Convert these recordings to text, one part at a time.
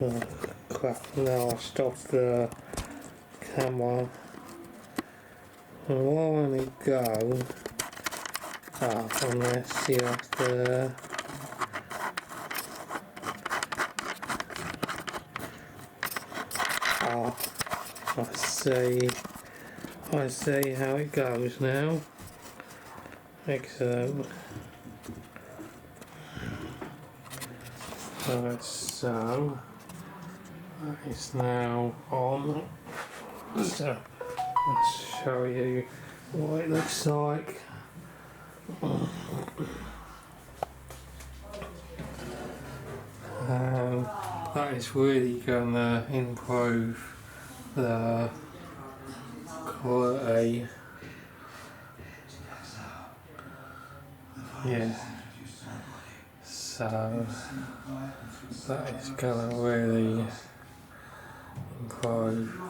Oh crap, now I stopped the camera. And why it go? Unless you have to I see how it goes now. Excellent. Right, so that is now on. So let's show you what it looks like. That is really going to improve the quality. Yeah. So that is going to really improve.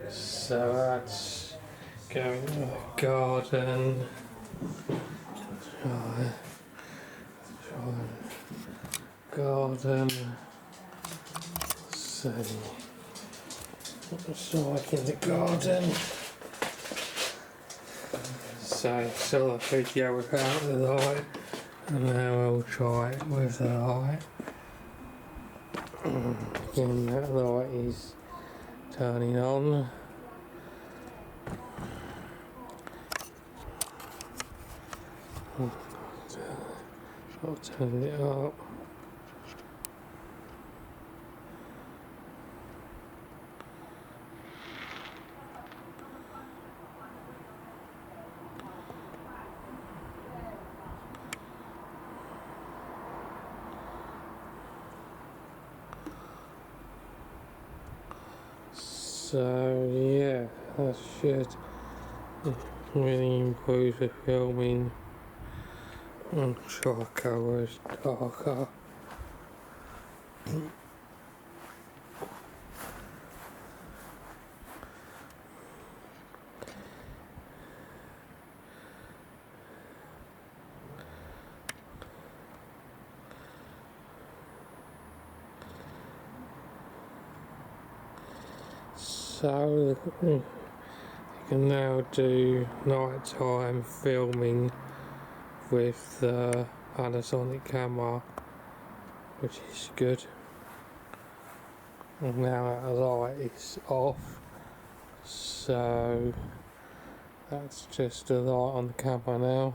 So that's going to the garden. Garden. Let's see what it's like in the garden. So I saw a video without the light, and now I'll try it with the light. Again, that light is turning on. I'll turn it up. So yeah, that should really improve the filming. I'm sure the colour is darker. So you can now do nighttime filming with the Panasonic camera, which is good. And now that the light is off, so that's just the light on the camera now.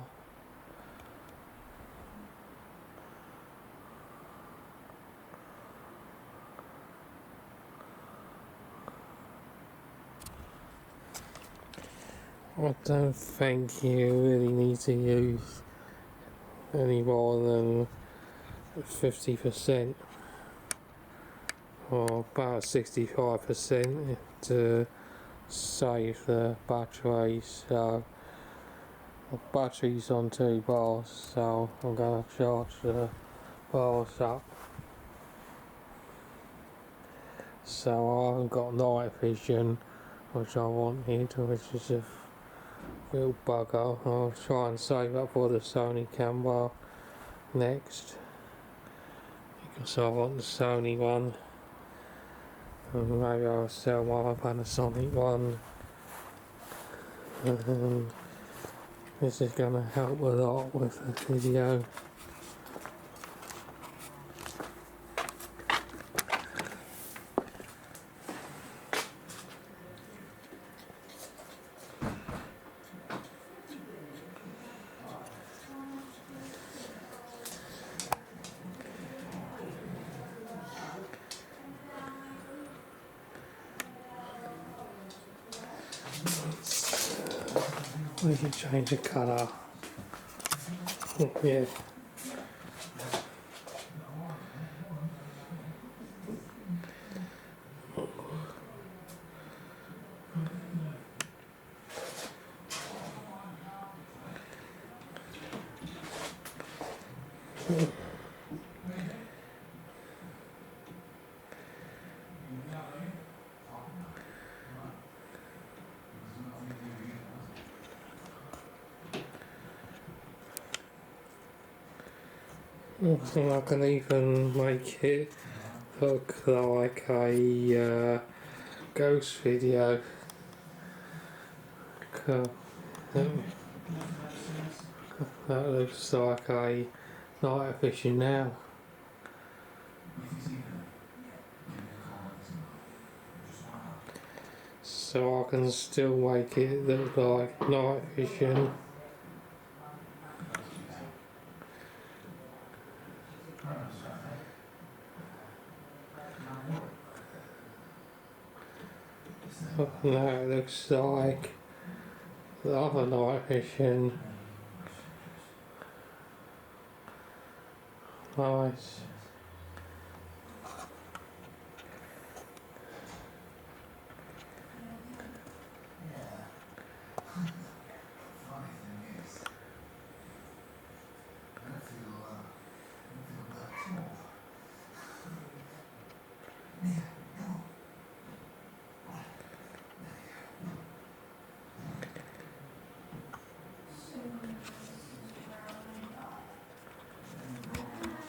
I don't think you really need to use any more than 50% or about 65% to save the battery. So the battery's on 2 bars, so I'm going to charge the bars up. So I haven't got night vision, which I wanted, which is a real bugger. I'll try and save up for the Sony camera next, because I want the Sony one, and maybe I'll sell my Panasonic one, and this is going to help a lot with the video. We can change the colour. Yeah. And I can even make it look like a ghost video. Cool. That looks like a night vision now. So I can still make it look like night vision. Now it looks like the other night vision. Nice.